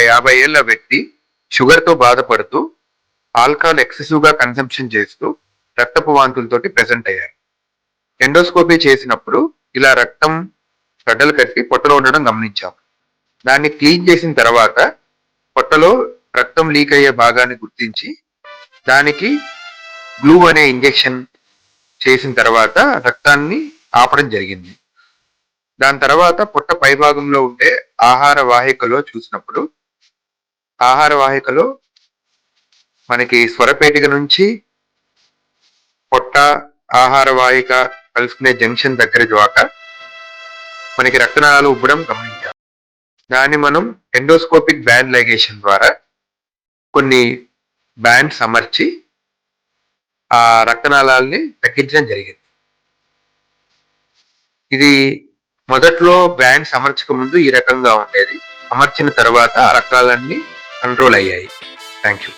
50 ఏళ్ల వ్యక్తి షుగర్తో బాధపడుతూ ఆల్కహాల్ ఎక్సెసివ్గా కన్సంప్షన్ చేస్తూ రక్తపు వాంతులతోటి ప్రెజెంట్ అయ్యారు. ఎండోస్కోపీ చేసినప్పుడు ఇలా రక్తం గడ్డలు కట్టి పొట్టలో ఉండడం గమనించాం. దాన్ని క్లీన్ చేసిన తర్వాత పొట్టలో రక్తం లీక్ అయ్యే భాగాన్ని గుర్తించి దానికి గ్లూ అనే ఇంజెక్షన్ చేసిన తర్వాత రక్తాన్ని ఆపడం జరిగింది. దాని తర్వాత పొట్ట పైభాగంలో ఉండే ఆహార వాహికలో చూసినప్పుడు ఆహార వాహికలో మనకి స్వరపేటిక నుంచి పొట్ట ఆహార వాహిక కలుసుకునే జంక్షన్ దగ్గర దాకా మనకి రక్తనాళాలు ఉబ్బడం గమనించాం. దాన్ని మనం ఎండోస్కోపిక్ బ్యాండ్ లైగేషన్ ద్వారా కొన్ని బ్యాండ్స్ అమర్చి ఆ రక్తనాళాలని తగ్గించడం జరిగింది. ఇది మొదట్లో బ్యాండ్స్ అమర్చక ముందు ఈ రకంగా ఉండేది. అమర్చిన తర్వాత ఆ రక్తాలన్నీ కంట్రోల్ అయ్యాయి. Thank you.